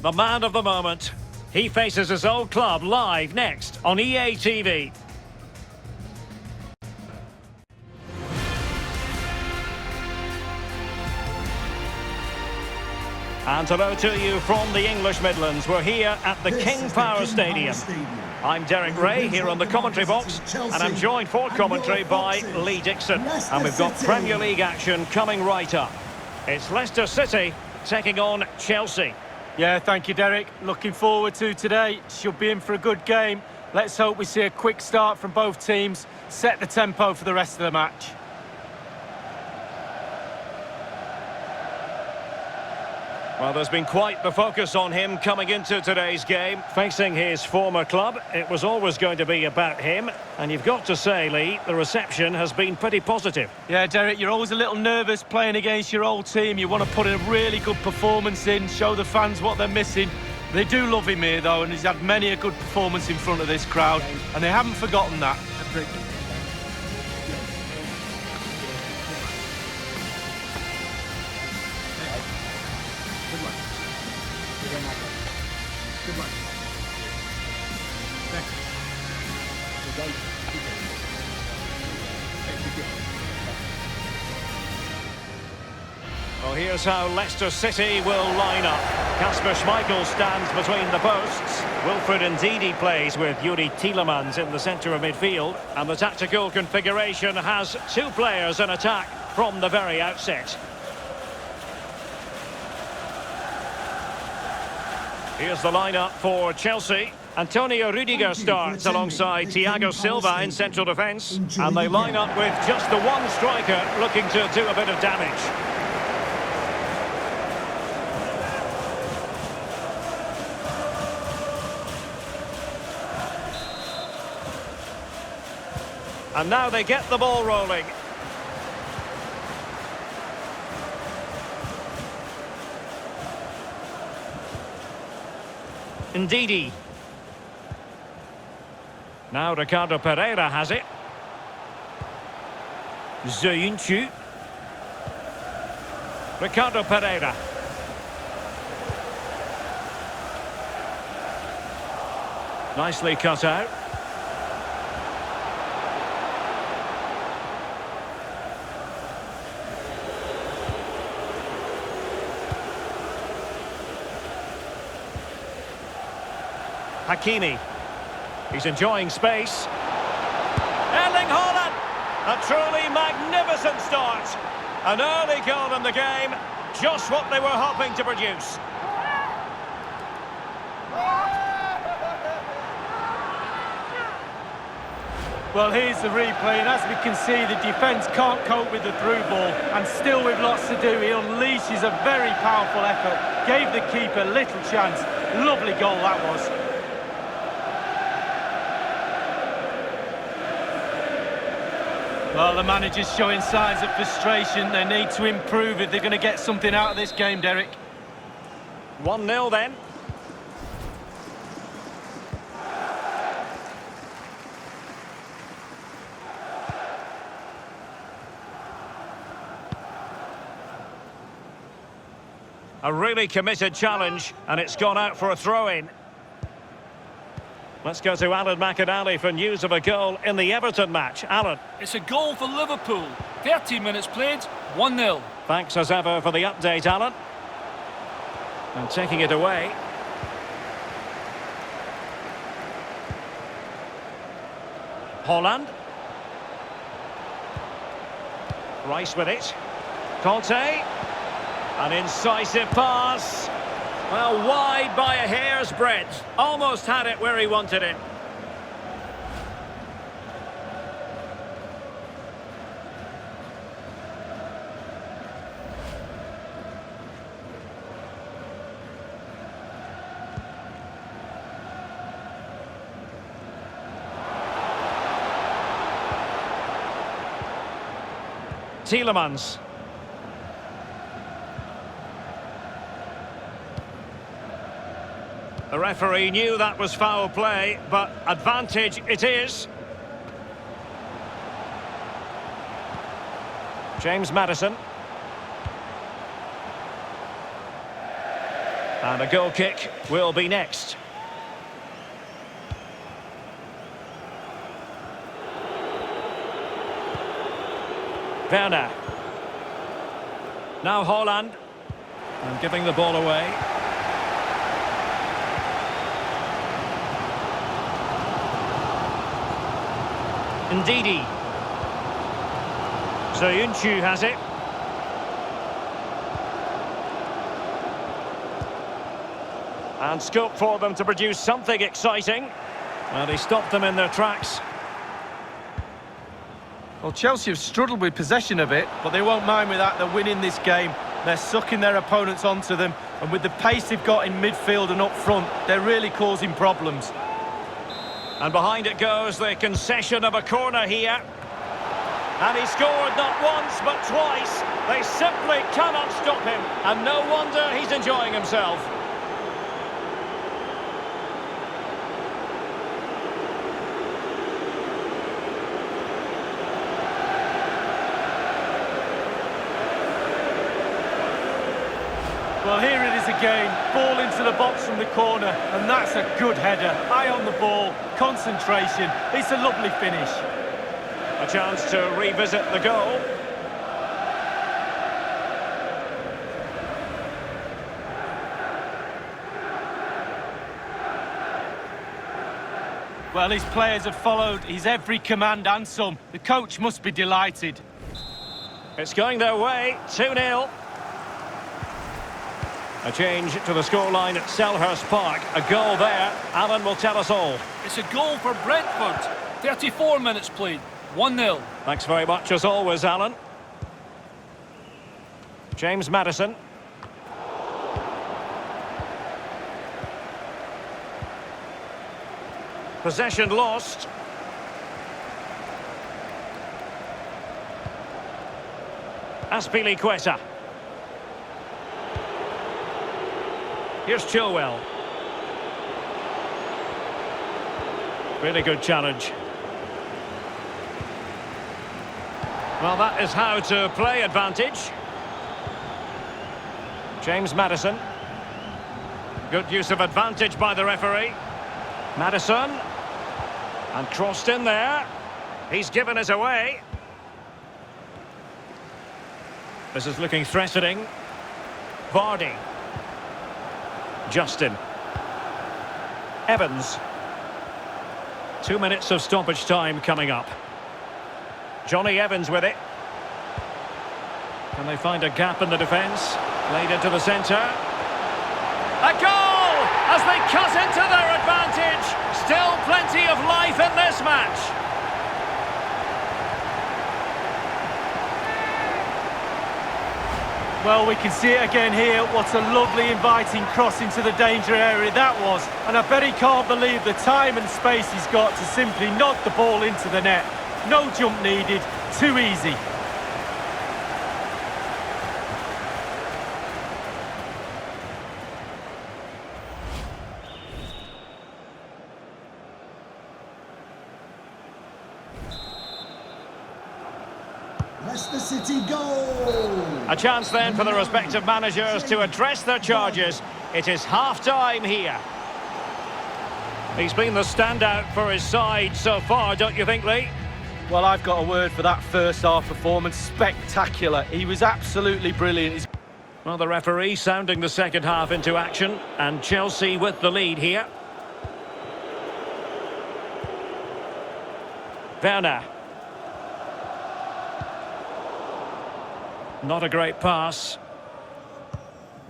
the man of the moment. He faces his old club live next on EA TV. And hello to you from the English Midlands. We're here at the King Power Stadium. I'm Derek Ray here on the commentary box, and I'm joined for commentary by Lee Dixon. And we've got Premier League action coming right up. It's Leicester City taking on Chelsea. Yeah, thank you, Derek. Looking forward to today. Should be in for a good game. Let's hope we see a quick start from both teams, set the tempo for the rest of the match. Well, there's been quite the focus on him coming into today's game. Facing his former club, it was always going to be about him. And you've got to say, Lee, the reception has been pretty positive. Yeah, Derek, you're always a little nervous playing against your old team. You want to put a really good performance in, show the fans what they're missing. They do love him here, though, and he's had many a good performance in front of this crowd. And they haven't forgotten that. Good luck. Thanks. Well, here's how Leicester City will line up. Kasper Schmeichel stands between the posts. Wilfred Ndidi plays with Yuri Tielemans in the centre of midfield. And the tactical configuration has two players in attack from the very outset. Here's the lineup for Chelsea. Antonio Rudiger starts alongside Thiago Silva in central defence. And they line up with just the one striker looking to do a bit of damage. And now they get the ball rolling. Ndidi. Now Ricardo Pereira has it. Zayuncu. Ricardo Pereira. Nicely cut out. Hakimi. He's enjoying space. Erling Haaland! A truly magnificent start. An early goal in the game. Just what they were hoping to produce. Well, here's the replay, and as we can see, the defence can't cope with the through ball, and still with lots to do. He unleashes a very powerful effort, gave the keeper little chance. Lovely goal that was. Well, the manager's showing signs of frustration. They need to improve if they're going to get something out of this game, Derek. 1-0 then. A really committed challenge, and it's gone out for a throw-in. Let's go to Alan McInally for news of a goal in the Everton match. Alan. It's a goal for Liverpool. 13 minutes played, 1-0. Thanks as ever for the update, Alan. And taking it away. Holland. Rice with it. Conte. An incisive pass. Well, wide by a hair's breadth. Almost had it where he wanted it. Tielemans. The referee knew that was foul play, but advantage it is. James Maddison. And a goal kick will be next. Werner. Now Haaland. And giving the ball away. Ndidi. Soyuncu has it. And scope for them to produce something exciting. And he stopped them in their tracks. Well, Chelsea have struggled with possession of it, but they won't mind with that. They're winning this game. They're sucking their opponents onto them. And with the pace they've got in midfield and up front, they're really causing problems. And behind it goes the concession of a corner here. And he scored not once, but twice. They simply cannot stop him. And no wonder he's enjoying himself. Well, here it is again. Ball into the box from the corner. And that's a good header. Eye on the ball. Concentration. It's a lovely finish. A chance to revisit the goal. Well, his players have followed his every command and some. The coach must be delighted. It's going their way, 2-0. A change to the scoreline at Selhurst Park. A goal there. Alan will tell us all. It's a goal for Brentford. 34 minutes played. 1-0. Thanks very much as always, Alan. James Maddison. Possession lost. Azpilicueta. Here's Chilwell. Really good challenge. Well, that is how to play advantage. James Maddison. Good use of advantage by the referee. Maddison. And crossed in there. He's given us away. This is looking threatening. Vardy. Justin. Evans. 2 minutes of stoppage time coming up. Johnny Evans with it. Can they find a gap in the defence? Played into the centre. A goal! As they cut into their advantage. Still plenty of life in this match. Well, we can see it again here. What a lovely inviting cross into the danger area that was. And I bet he can't believe the time and space he's got to simply knock the ball into the net. No jump needed, too easy. Leicester City goal! A chance then for the respective managers to address their charges. It is half-time here. He's been the standout for his side so far, don't you think, Lee? Well, I've got a word for that first half performance. Spectacular. He was absolutely brilliant. Well, the referee sounding the second half into action, and Chelsea with the lead here. Werner. Not a great pass.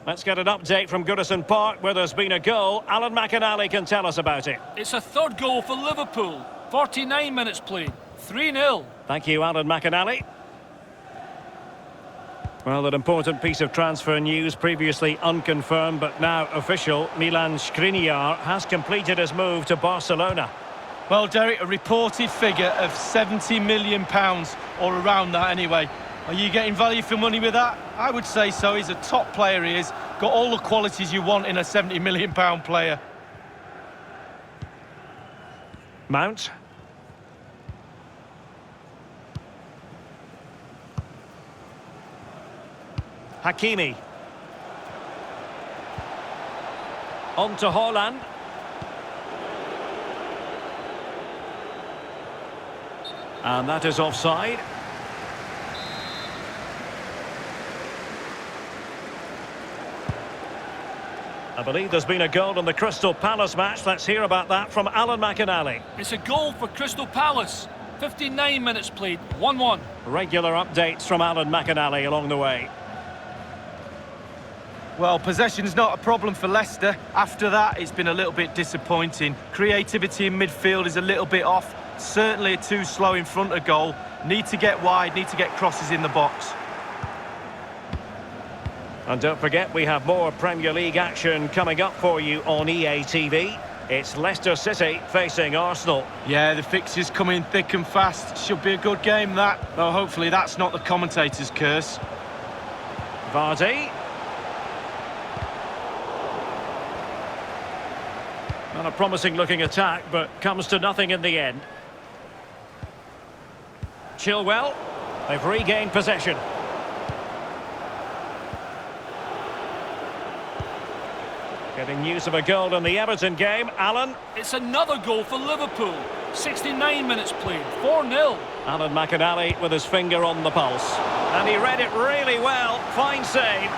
Let's get an update from Goodison Park, where there's been a goal. Alan McInally can tell us about it. It's a third goal for Liverpool. 49 minutes played. 3-0. Thank you, Alan McInally. Well, an important piece of transfer news, previously unconfirmed but now official. Milan Skriniar has completed his move to Barcelona. Well, Derek, a reported figure of £70 million, or around that anyway. Are you getting value for money with that? I would say so. He's a top player, he is. Got all the qualities you want in a £70 million player. Mount. Hakimi. On to Haaland. And that is offside. I believe there's been a goal in the Crystal Palace match. Let's hear about that from Alan McInally. It's a goal for Crystal Palace. 59 minutes played, 1-1. Regular updates from Alan McInally along the way. Well, possession's not a problem for Leicester. After that, it's been a little bit disappointing. Creativity in midfield is a little bit off. Certainly too slow in front of goal. Need to get wide, need to get crosses in the box. And don't forget, we have more Premier League action coming up for you on EA TV. It's Leicester City facing Arsenal. Yeah, the fixtures come in thick and fast. Should be a good game, that. Though hopefully that's not the commentator's curse. Vardy. Not a promising looking attack, but comes to nothing in the end. Chilwell. They've regained possession. Getting news of a goal in the Everton game. Alan. It's another goal for Liverpool. 69 minutes played, 4-0. Alan McInally with his finger on the pulse. And he read it really well. Fine save.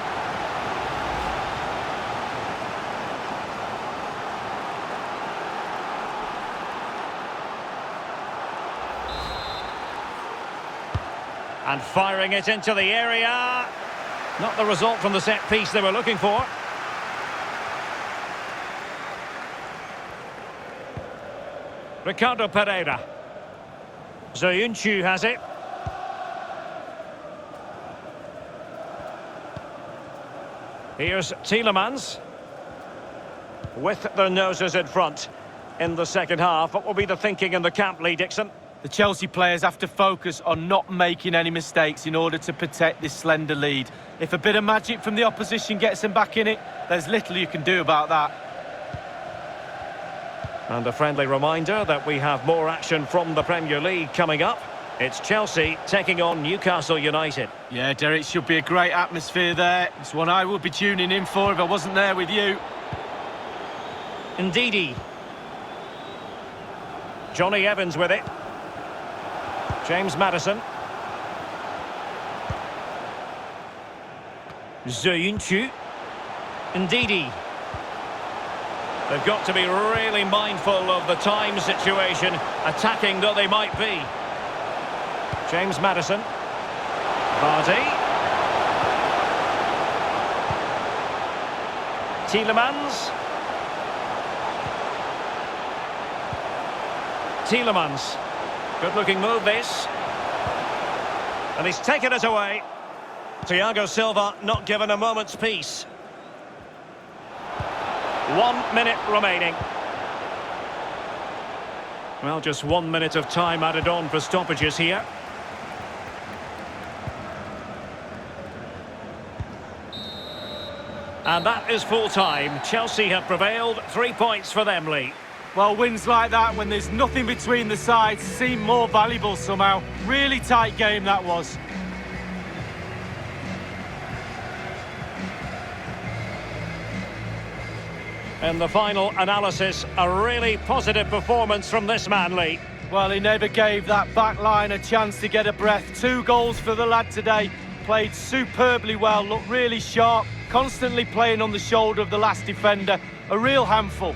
And firing it into the area. Not the result from the set piece they were looking for. Ricardo Pereira. Zayuncu has it. Here's Tielemans. With their noses in front in the second half. What will be the thinking in the camp, Lee Dixon? The Chelsea players have to focus on not making any mistakes in order to protect this slender lead. If a bit of magic from the opposition gets them back in it, there's little you can do about that. And a friendly reminder that we have more action from the Premier League coming up. It's Chelsea taking on Newcastle United. Yeah, Derek, should be a great atmosphere there. It's one I would be tuning in for if I wasn't there with you. Ndidi. Johnny Evans with it. James Maddison. Zayuncu. Ndidi. They've got to be really mindful of the time situation, attacking though they might be. James Maddison. Vardy. Tielemans. Tielemans. Good-looking move, this. And he's taken it away. Thiago Silva not given a moment's peace. 1 minute remaining. Well, just 1 minute of time added on for stoppages here. And that is full time. Chelsea have prevailed. 3 points for them, Lee. Well, wins like that when there's nothing between the sides seem more valuable somehow. Really tight game that was. In the final analysis, a really positive performance from this man, Lee. Well, he never gave that back line a chance to get a breath. 2 goals for the lad today. Played superbly well, looked really sharp, constantly playing on the shoulder of the last defender. A real handful.